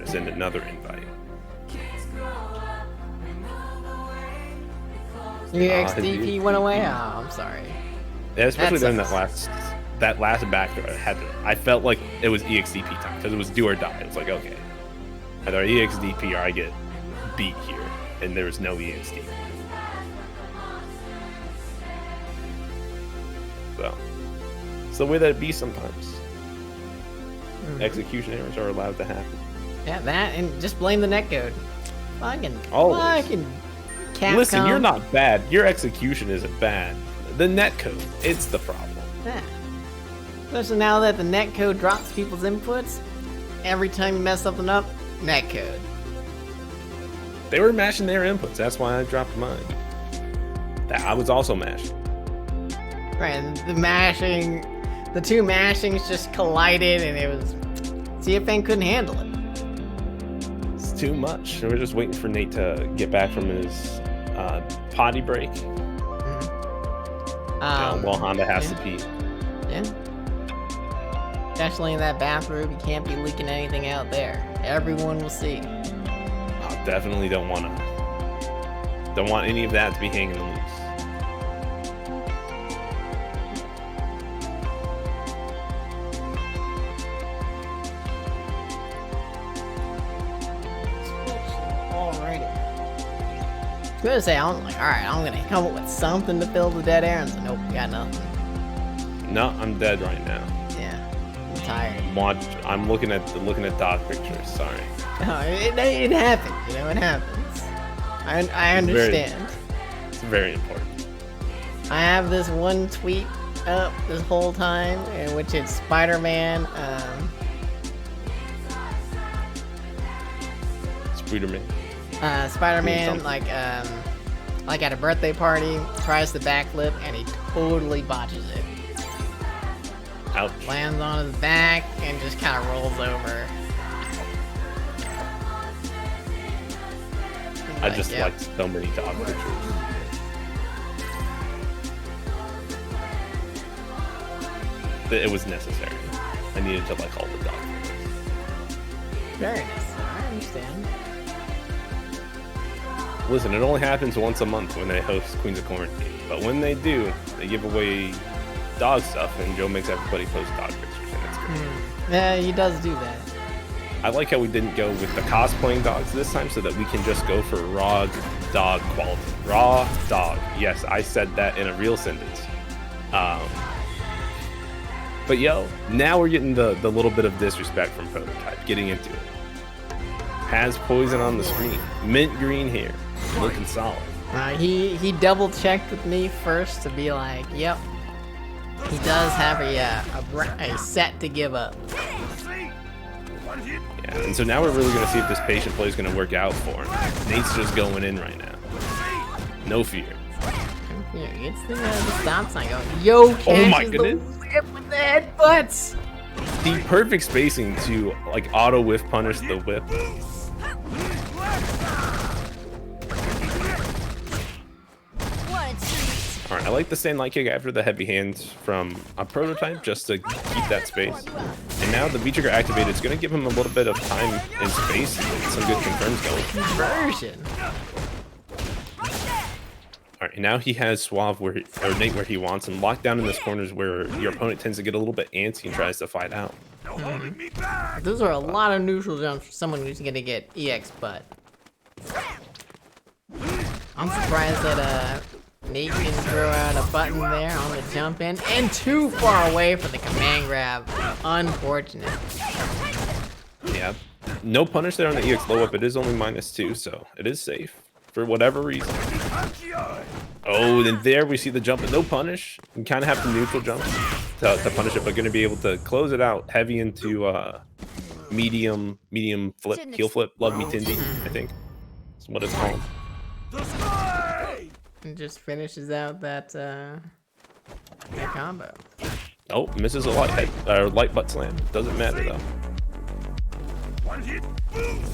send another invite. Your XDP went away? Oh, I'm sorry. Yeah, especially during that last back throw. I felt like it was EXDP time because it was do or die. It was like, okay, either I EXDP or I get beat here, and there was no EXDP. So it's the way that it be sometimes. Execution errors are allowed to happen. Yeah, that and just blame the netcode. Fucking Capcom. Listen, you're not bad. Your execution isn't bad. The netcode, it's the problem. Yeah. Especially now that the netcode drops people's inputs, every time you mess something up, netcode. They were mashing their inputs. That's why I dropped mine. I was also mashing. Right, and the two mashings just collided, and it was CFN couldn't handle it. It's too much. We're just waiting for Nate to get back from his potty break. While Honda has to pee. Yeah. Especially in that bathroom, you can't be leaking anything out there. Everyone will see. I definitely don't want any of that to be hanging loose. I was gonna say, I'm like, alright, I'm gonna come up with something to fill the dead air, and so, nope, got nothing. No, I'm dead right now. Yeah, I'm tired. I'm looking at dog pictures. Sorry. No, it happens. You know, it happens. I understand. It's very important. I have this one tweet up this whole time, in which it's Spider-Man. Spider-Man, like at a birthday party, tries to backflip and he totally botches it. Ouch. Lands on his back and just kind of rolls over. I just liked so many dog pictures. It was necessary. I needed to like all the dog pictures. Very necessary. I understand. Listen, it only happens once a month when they host Queens of Quarantine. But when they do, they give away dog stuff, and Joe makes everybody post dog pictures, and it's great. Yeah, he does do that. I like how we didn't go with the cosplaying dogs this time, so that we can just go for raw dog quality. Raw dog. Yes, I said that in a real sentence. But yo, now we're getting the little bit of disrespect from Pro7otype, getting into it. Has poison on the screen. Mint green hair. Looking solid. He double checked with me first to be like, yep, he does have a set to give up. Yeah, and so now we're really going to see if this patient play is going to work out for him. Nate's just going in right now. No fear. Yeah, it's the stop sign going. Yo, oh my goodness. The whip with the headbutts. The perfect spacing to like auto whiff punish the whip. Alright, I like the stand light kick after the heavy hands from a Pro7otype just to keep that space. And now the V-trigger activated is going to give him a little bit of time and space and get some good confirms going. Conversion. Alright, now he has Suave or Nate where he wants him. Locked down in this corner is where your opponent tends to get a little bit antsy and tries to fight out. Those are a lot of neutral jumps for someone who's going to get EX butt. I'm surprised that Nate can throw out a button there on the jump in and too far away for the command grab. Unfortunate. Yeah, no punish there on the EX low up. It is only -2, so it is safe for whatever reason. Oh, then there we see the jump, but no punish. You kind of have to neutral jump to punish it, but going to be able to close it out heavy into medium flip, heel flip, love me Tindy, I think. That's what it's called. And just finishes out that combo. Oh, misses a light butt slam. Doesn't matter though.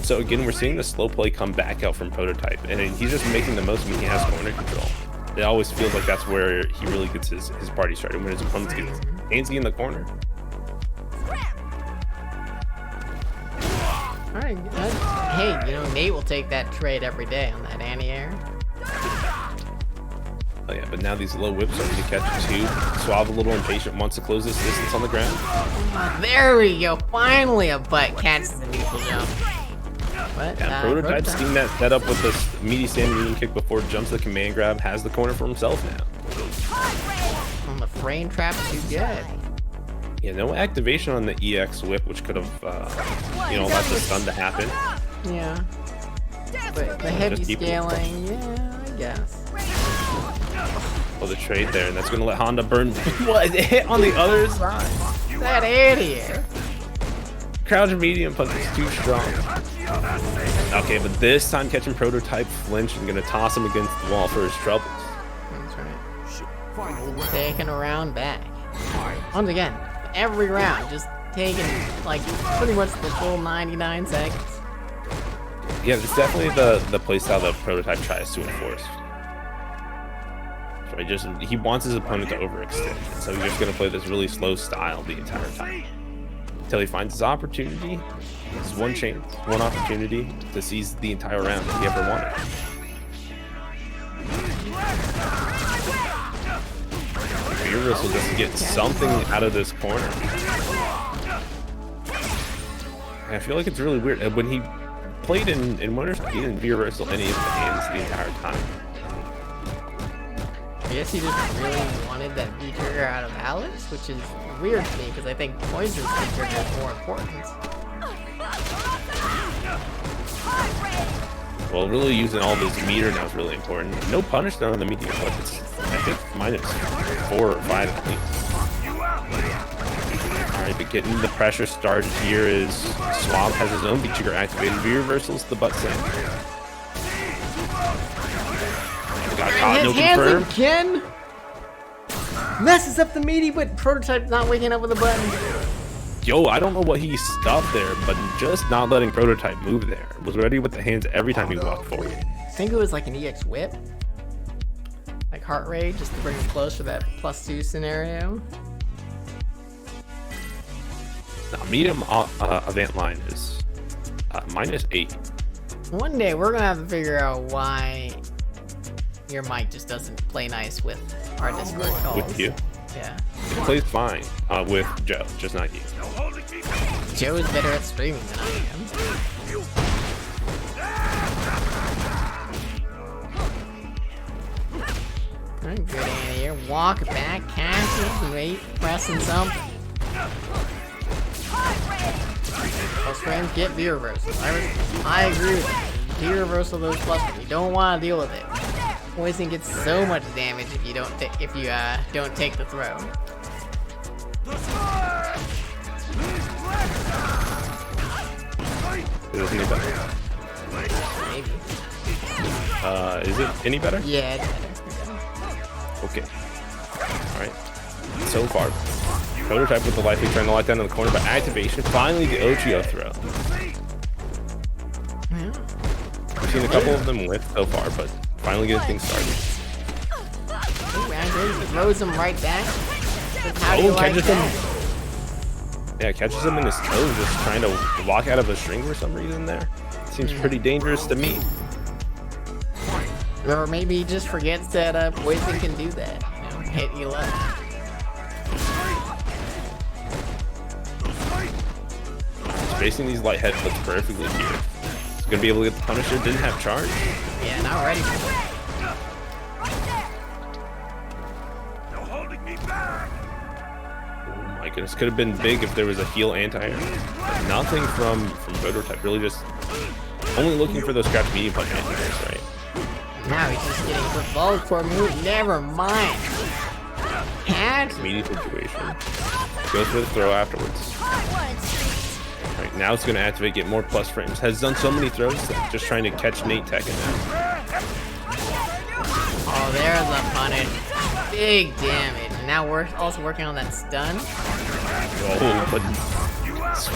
So again, we're seeing the slow play come back out from Pro7otype, and he's just making the most when he has corner control. It always feels like that's where he really gets his party started, when his opponents get antsy in the corner. Alright, hey, you know, Nate will take that trade every day on that anti-air. Oh yeah, but now these low whips are going to catch two. Suave, a little impatient, wants to close this distance on the ground. There we go, finally a butt catches the neutral jump. But, Yeah, Prototype scheme that setup with this meaty standing medium kick before it jumps the command grab, has the corner for himself now. On the frame trap, too good. Yeah, no activation on the EX whip, which could have, you know, allowed the stun to happen. Yeah. But the heavy scaling, yeah, I guess. Oh, the trade there, and that's going to let Honda burn. What? It hit on the other side. That idiot. Crouch medium punch is too strong. Okay, but this time catching Prototype flinch and going to toss him against the wall for his troubles. That's right. Taking a round back. Once again, every round, just taking, like, pretty much the full 99 seconds. Yeah, it's definitely the playstyle that Prototype tries to enforce. So he wants his opponent to overextend, so he's just going to play this really slow style the entire time. Until he finds his opportunity. It's one chance, one opportunity to seize the entire round if he ever wanted. Beer Whistle just to get something out of this corner. I feel like it's really weird. When he played in Winners, he didn't Beer Whistle any of the hands the entire time. I guess he just really wanted that V-trigger out of Alex, which is weird to me because I think Poison's V-trigger is more important. Well, really using all this meter now is really important. No punish there on the medium, but it's, I think, -4 or -5 at least. Alright, but getting the pressure started here is Suave has his own V-trigger activated. V-reversals the butt slam. Got caught, no confirm. Again? Messes up the meaty, but Prototype's not waking up with a button. Yo, I don't know what he stopped there, but just not letting Prototype move there. Was ready with the hands every time he walked forward. I think it was like an EX whip. Like heart rate, just to bring him close for that +2 scenario. Now, medium event line is -8. One day we're gonna have to figure out why your mic just doesn't play nice with our Discord calls. With you? Yeah. It plays fine with Joe, just not you. Joe is better at streaming than I am. Alright, good in here. Walk back, catches, wait, pressing something. Plus frames, get V-reversal. I agree with you. V-reversal those plus frames. You don't want to deal with it. Poison gets so much damage if you don't don't take the throw. Is this any better? Maybe. Is it any better? Yeah, it's better. Okay. Alright. So far, Prototype with the life lead trying to lock down in the corner, but activation, finally the OGO throw. Yeah. We've seen a couple of them with so far, but finally getting things started. Ooh, Andrew throws him right back. How do you like catches that? him. Yeah, catches him in his toes, just trying to walk out of a string for some reason there. Seems pretty dangerous to me. Or maybe he just forgets that Poison can do that. You know, hit you up. Spacing these light head flips perfectly here. He's gonna be able to get the Punisher, didn't have charge. Yeah, not ready for it. Oh my goodness, could have been big if there was a heal anti-air. Nothing from Prototype, really just only looking for those scratch medium punch anti-airs, right? Now he's just getting provoked for a move. Never mind. Catch. Meaty situation. Goes for the throw afterwards. Right, now it's going to activate, get more plus frames. Has done so many throws, just trying to catch Nate Tech in that. Oh, there's a punish. Big damage. And now we're also working on that stun. Oh, but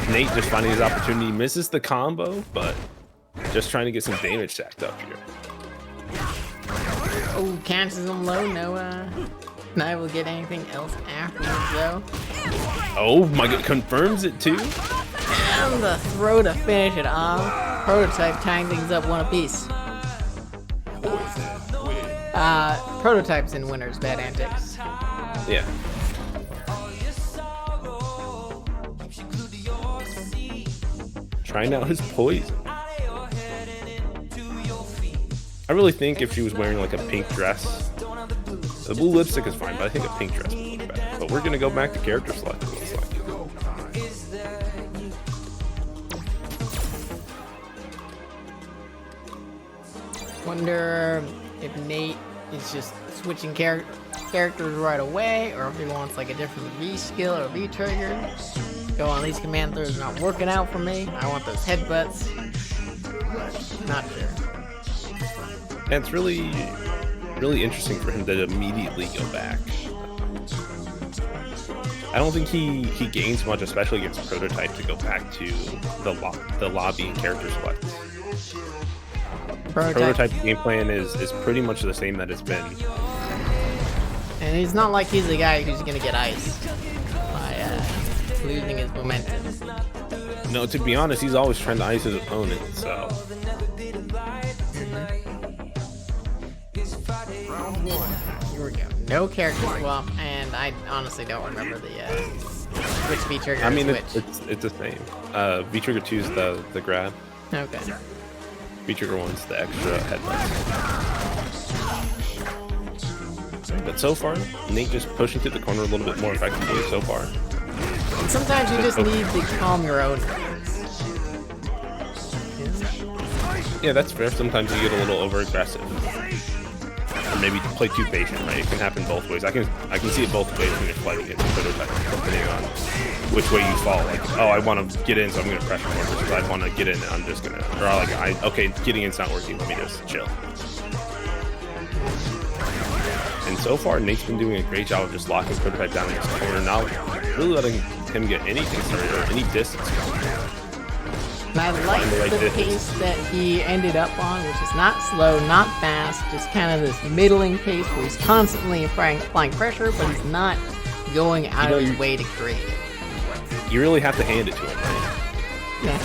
Nate just finding his opportunity. Misses the combo, but just trying to get some damage stacked up here. Oh, catches him low. No, I will get anything else afterwards, though. Oh my god, confirms it too? And the throw to finish it off. Prototype tying things up one apiece. Prototypes and winners, bad antics. Yeah. Trying out his poison. I really think if she was wearing like a pink dress, the blue lipstick is fine, but I think a pink dress would look better. But we're gonna go back to character select. It looks like. Wonder if Nate is just switching characters right away, or if he wants like a different V skill or V trigger. Go on, these command throws are not working out for me. I want those headbutts. Not sure. And it's really interesting for him to immediately go back. I don't think he gains much, especially against Prototype, to go back to the lobby and character select. Prototype game plan is pretty much the same that it's been. And he's not like he's the guy who's gonna get iced by losing his momentum. No, to be honest, he's always trying to ice his opponent, so. Here we go. No character swap, and I honestly don't remember the which V trigger. I mean, is which. it's the same. V trigger 2 is the grab. Okay. V trigger 1's the extra headbutt. But so far, Nate just pushing to the corner a little bit more effectively so far. And sometimes you just need to calm your own nerves. Yeah, that's fair. Sometimes you get a little over aggressive. Or maybe play too patient, right? It can happen both ways. I can see it both ways when you're fighting against Prototype, depending on which way you fall. Like, oh, I want to get in, so I'm gonna pressure more. Versus I want to get in, and I'm just gonna, or like, okay, getting in's not working. Let me just chill. And so far, Nate's been doing a great job of just locking Prototype down in his corner, not really letting him get anything started or any distance going. And I like the pace that he ended up on, which is not slow, not fast, just kind of this middling pace where he's constantly applying pressure, but he's not going out of his way to create it. You really have to hand it to him, right? Yes,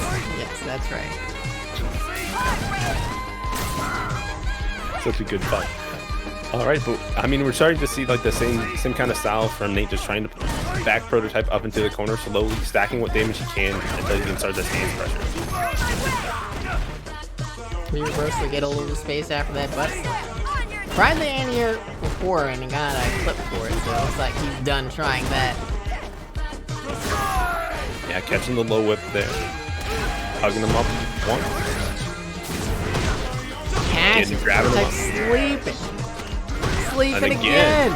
that's right. Such a good fight. All right, but I mean, we're starting to see like the same kind of style from Nate, just trying to back Prototype up into the corner, slowly stacking what damage he can until he can start this hand pressure. We reverse to get a little space after that butt slam. Tried the anti-air before and he got a clip for it, so it looks like he's done trying that. Yeah, catching the low whip there, hugging him up once. Catching, grabbing him up. Sleeping again.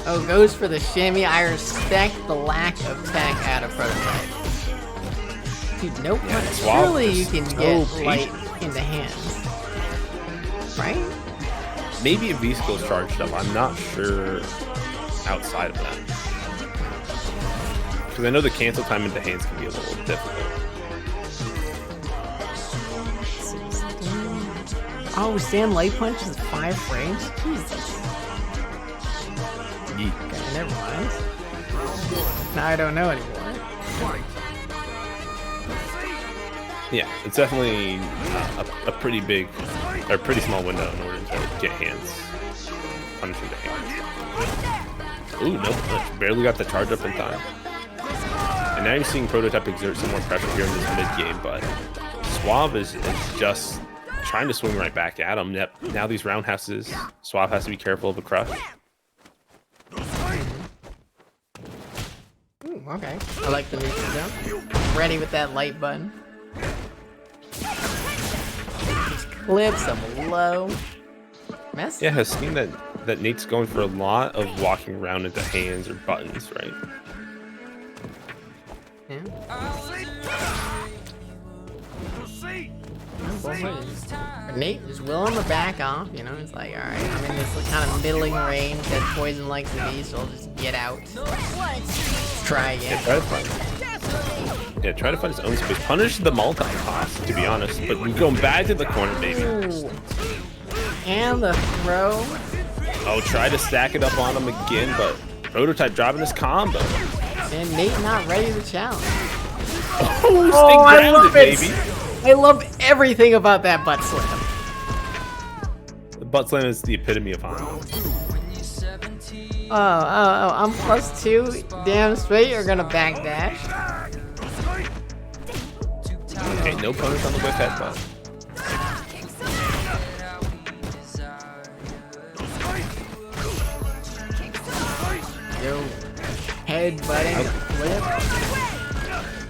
Oh, goes for the shimmy. I respect the lack of tech out of Prototype. Dude, no surely you can get light in the hands. Right? Maybe if V skill's charged up, I'm not sure outside of that. Because I know the cancel time into hands can be a little difficult. Oh, Sam light punch is 5 frames? Jesus. Yeet. Okay, never mind. Now I don't know anymore. Yeah, it's definitely a pretty big, or pretty small window in order to get hands. Punishing the hands. Ooh, no punch. Barely got the charge up in time. And now you're seeing Prototype exert some more pressure here in this mid-game, but Suave is just trying to swing right back at him. Yep. Now these roundhouses, Suave has to be careful of a crush. Ooh, okay. I like the neutral jump. Ready with that light button. These clips of low. Mess? Yeah, has seen that Nate's going for a lot of walking around into hands or buttons, right? Yeah. Nate is willing to back off, you know, it's like, alright, I'm in this kind of middling range that Poison likes to be, so I'll just get out. Let's try again. Yeah, try to find his own space. Punish the multi-toss, to be honest, but we're going back to the corner, baby. Ooh. And the throw. Oh, try to stack it up on him again, but Prototype dropping his combo. And Nate not ready to challenge. Oh, Oh, stay I grounded, love it. baby. I love everything about that butt slam. The butt slam is the epitome of Honda. Oh, I'm +2. Damn straight, you're gonna backdash. Okay, no punish on the whip headbutt. Yo, headbutting flip.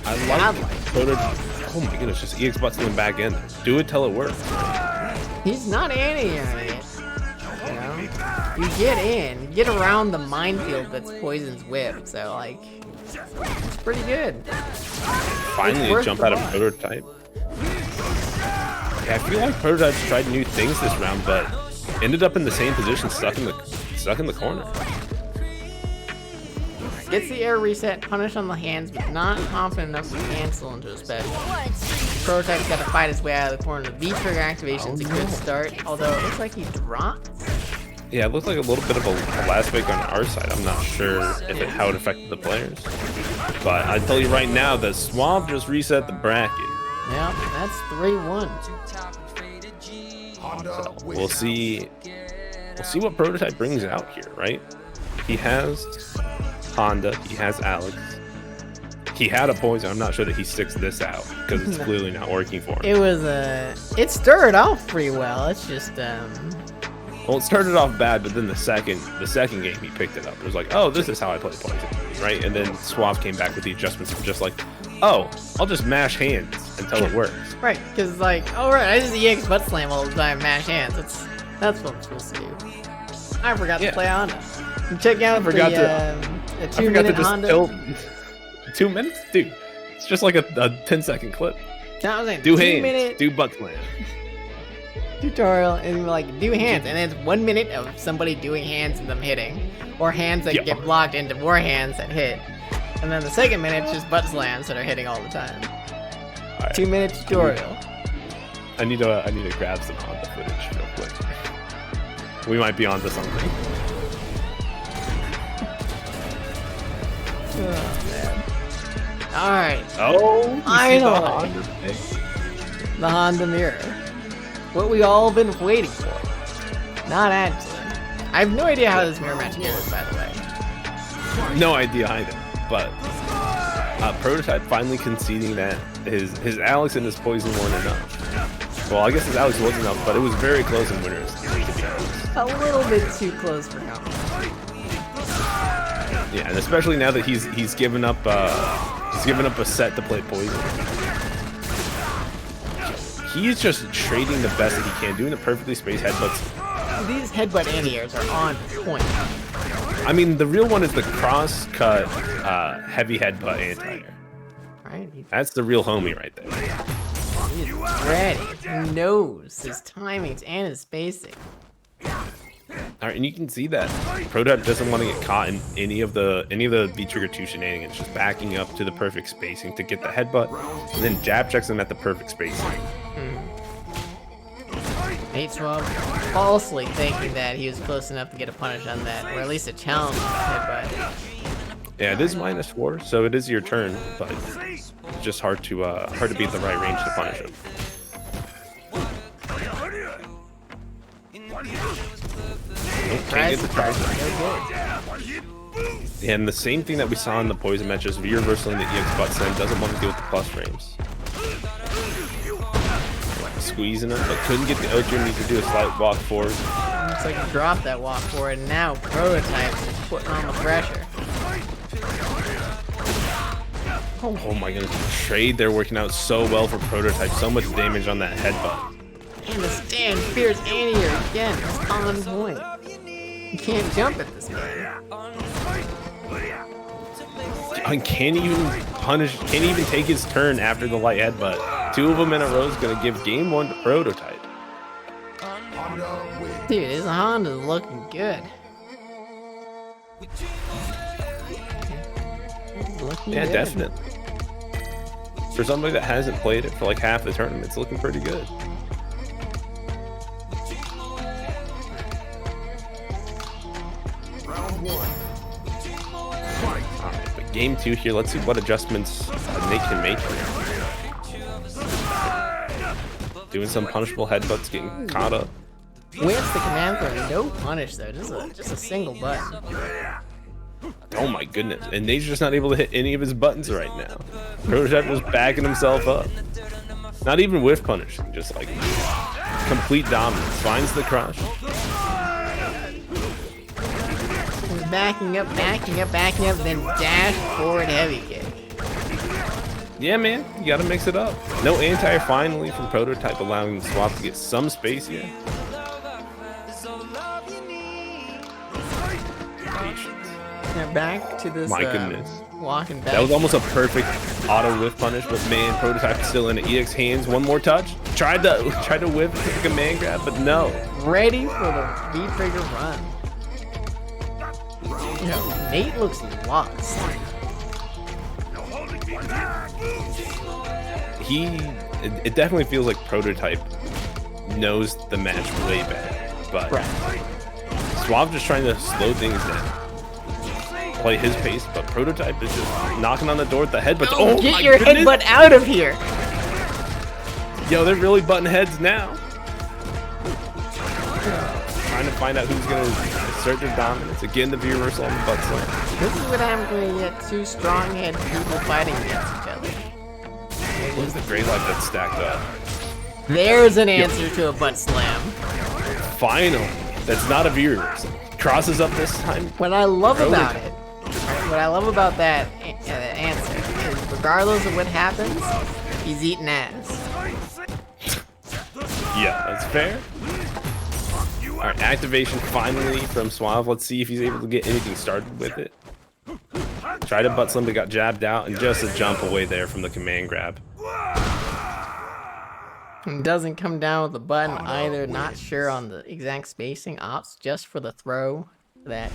I like prototype. Oh my goodness, just EX butt slam back in. Do it till it works. He's not anti-airing it. You know? You get in, you get around the minefield that's Poison's whip, so like, it's pretty good. Finally, a jump out of prototype. Yeah, I feel like prototype's tried new things this round, but ended up in the same position, stuck in the corner. Gets the air reset, punish on the hands, but not confident enough to cancel into a special. Prototype's got to fight his way out of the corner. The V-trigger activation's a good start, although it looks like he dropped. Yeah, it looks like a little bit of a last fake on our side. I'm not sure how it affected the players. But I tell you right now, the Suave just reset the bracket. Yep, that's 3-1. So we'll see what Prototype brings out here, right? He has Honda, he has Alex. He had a Poison. I'm not sure that he sticks this out because it's clearly not working for him. It was it started off pretty well. It's just Well, it started off bad, but then the second game he picked it up. It was like, oh, this is how I play Poison, right? And then Suave came back with the adjustments of just like, oh, I'll just mash hands until it works. right, because like, oh right, I just EX butt slam all the time, mash hands. That's what I'm supposed to do. I forgot to play Honda. And check out the 2-minute Honda. 2 minutes, dude. It's just like a 10-second clip. That was a Do 2-minute hands, do butt slam. tutorial, and like do hands, and then it's 1 minute of somebody doing hands and them hitting, or hands that get blocked into more hands that hit, and then the second minute is just butt slams that are hitting all the time. All right. 2-minute tutorial. I need to grab some Honda footage real quick. We might be onto something. Oh man. All right. Oh, finally, the Honda mirror. What we all been waiting for. Not actually. I have no idea how this mirror match goes, by the way. No idea either. But Prototype finally conceding that his Alex and his Poison weren't enough. Well, I guess his Alex was enough, but it was very close in winners, to be honest. A little bit too close for comfort. Yeah, and especially now that he's given up a set to play Poison. He's just trading the best that he can, doing the perfectly spaced headbutts. These headbutt anti-airs are on point. I mean, the real one is the cross-cut heavy headbutt anti-air. Right? That's the real homie right there. He's ready. He knows his timings and his spacing. Alright, and you can see that Prototype doesn't want to get caught in any of the V-Trigger 2 shenanigans, just backing up to the perfect spacing to get the headbutt, and then jab checks him at the perfect spacing. N8Suave falsely thinking that he was close enough to get a punish on that, or at least a challenge on that headbutt. Yeah, it is -4, so it is your turn, but it's just hard to be at the right range to punish him. Can't get the charge. And the same thing that we saw in the Poison matches, V-reversal in the EX butt slam doesn't want to deal with the plus frames. Squeezing him, but couldn't get the Ultra, need to do a slight walk forward. Looks like he dropped that walk forward, and now Prototype is putting on the pressure. Oh my goodness, the trade they're working out so well for Prototype, so much damage on that headbutt. And the stand fierce anti-air again, it's on point. You can't jump at this point. And can't even take his turn after the light headbutt. 2 of them in a row is gonna give game 1 to Prototype. Dude, his Honda's looking good. Yeah, definitely. For somebody that hasn't played it for like half the tournament, it's looking pretty good. Alright, but game 2 here. Let's see what adjustments Nate can make. Doing some punishable headbutts, getting caught up. With the command throw, no punish though, just a single button. Oh my goodness. And Nate's just not able to hit any of his buttons right now. Pro7otype was backing himself up. Not even with punishing, just like complete dominance. Finds the crush. Backing up, then dash forward heavy kick. Yeah, man, you gotta mix it up. No anti-air finally from Pro7otype, allowing Suave to get some space here. Now back to this. My goodness. Walking back. That was almost a perfect auto whiff punish, but man, Pro7otype still in it. EX hands, one more touch. Tried to whiff with the command grab, but no. Ready for the V-trigger run. You know, Nate looks lost. It definitely feels like Pro7otype knows the match way better, but Suave just trying to slow things down, play his pace, but Pro7otype is just knocking on the door with the headbutt. Oh, get your headbutt out of here! Yo, they're really butting heads now. Trying to find out who's gonna assert their dominance. Again, the V reversal on the butt slam. This is what happens when you get two strong-head people fighting against each other. What's the great life that's stacked up? There's an answer to a butt slam. Finally, that's not a V reversal. Crosses up this time. What I love about it, what I love about that answer is regardless of what happens, he's eating ass. Yeah, that's fair. All right, activation finally from Suave. Let's see if he's able to get anything started with it. Tried a butt slam, but got jabbed out, and just a jump away there from the command grab. And doesn't come down with the button either. Not sure on the exact spacing. Opts just for the throw. That.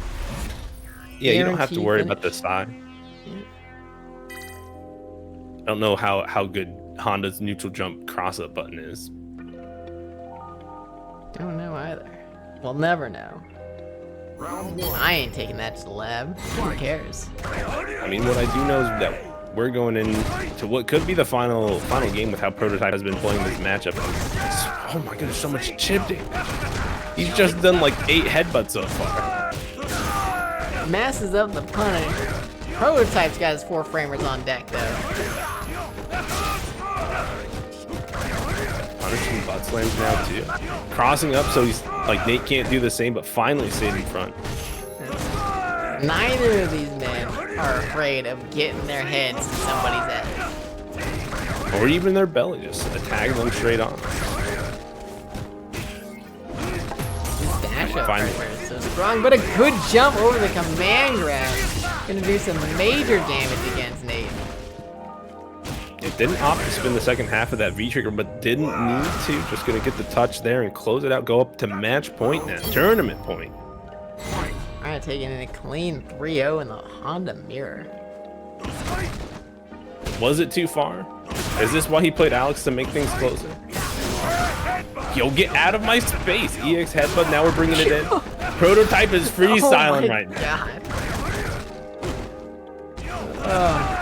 Yeah, you don't have to worry about the side. I don't know how good Honda's neutral jump cross-up button is. Don't know either. We'll never know. I ain't taking that to the lab. Who cares? I mean, what I do know is that we're going into what could be the final game with how Pro7otype has been playing this matchup. Oh my goodness, so much chip damage. He's just done like 8 headbutts so far. Masses up the punish. Pro7otype's got his 4 framers on deck though. Punishing butt slams now too. Crossing up so he's like Nate can't do the same, but finally stayed in front. Neither of these men are afraid of getting their heads in somebody's head. Or even their belly, just attacking them straight on. His dash up pressure is so strong, but a good jump over the command grab. Gonna do some major damage against Nate. It didn't opt to spin the second half of that V-trigger, but didn't need to. Just gonna get the touch there and close it out. Go up to match point now. Tournament point. Alright, taking in a clean 3-0 in the Honda mirror. Was it too far? Is this why he played Alex to make things closer? Yo, get out of my space. EX headbutt, now we're bringing it in. Pro7otype is freestyling right now.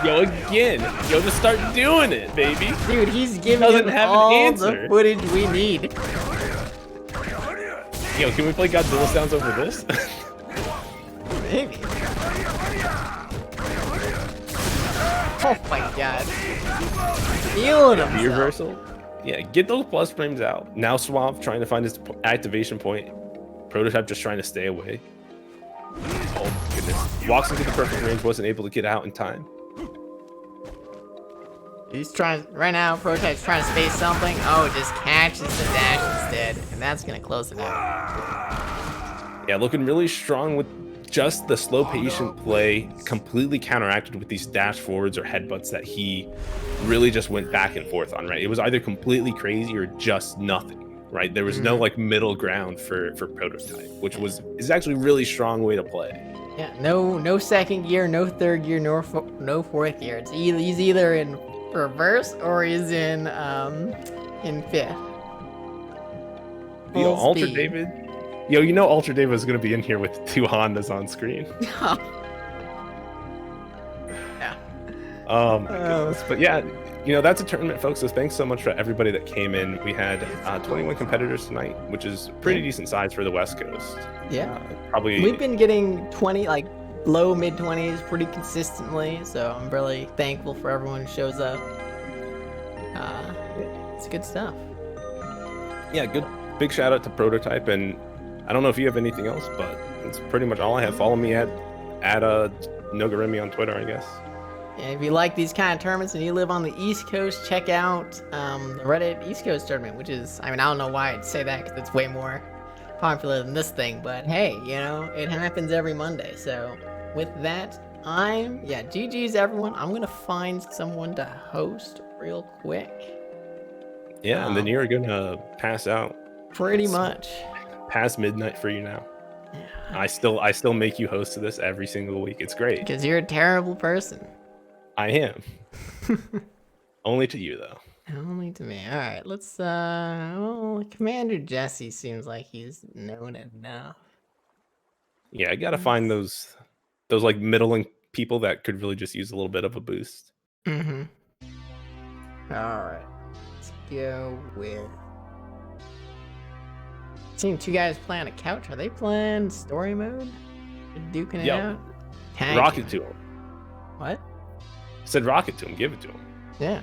Yo, again. Yo, just start doing it, baby. Dude, he's giving him all the footage we need. Yo, can we play Godzilla sounds over this? Maybe. Oh my god. Feeling himself. Reversal. Yeah, get those plus frames out. Now Suave trying to find his activation point. Pro7otype just trying to stay away. Oh my goodness. Walks into the perfect range, wasn't able to get out in time. He's trying, right now, Pro7otype's trying to space something. Oh, just catches the dash instead. And that's gonna close it out. Yeah, looking really strong with just the slow patient play, completely counteracted with these dash forwards or headbutts that he really just went back and forth on, right? It was either completely crazy or just nothing, right? There was no like middle ground for Pro7otype, which is actually a really strong way to play. Yeah, no second gear, no third gear, no fourth gear. It's he's either in reverse or he's in fifth. Yo, Ultra David. Yo, you know Ultra David is gonna be in here with 2 Hondas on screen. But yeah, you know, that's a tournament, folks. So thanks so much for everybody that came in. We had 21 competitors tonight, which is pretty decent size for the West Coast. Yeah. Probably. We've been getting 20, like low mid 20s pretty consistently. So I'm really thankful for everyone who shows up. It's good stuff. Yeah, good. Big shout out to Pro7otype, and I don't know if you have anything else, but it's pretty much all I have. Follow me at Nogarimi on Twitter, I guess. And if you like these kind of tournaments and you live on the East Coast, check out the Reddit East Coast tournament, which is, I mean, I don't know why I'd say that because it's way more popular than this thing, but hey, you know, it happens every Monday. So with that, GG's everyone. I'm gonna find someone to host real quick. Yeah, and then you're gonna pass out. Pretty much. Past midnight for you now. Yeah. I still make you host this every single week. It's great. Because you're a terrible person. I am. Only to you though. Only to me. All right, let's. Well, Commander Jesse seems like he's known enough. Yeah, I gotta find those like middling people that could really just use a little bit of a boost. Mm-hmm. All right, let's go with. Seeing two guys play on a couch. Are they playing story mode? They're duking it out. Rocket to him. What? I said rocket to him. Give it to him. Yeah.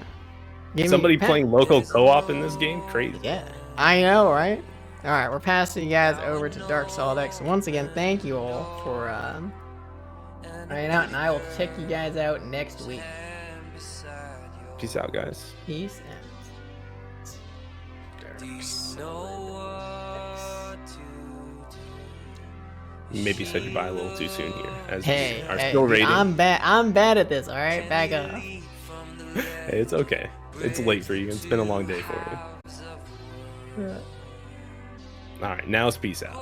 Somebody playing local co-op in this game? Crazy. Yeah. I know, right? All right, we're passing you guys over to Dark Solid X. So once again, thank you all for hanging out, and I will check you guys out next week. Peace out, guys. Peace out. Maybe said goodbye a little too soon here. As hey, still rating. I'm bad at this. All right, back up. Hey, it's okay. It's late for you. It's been a long day for you. All right, now it's peace out.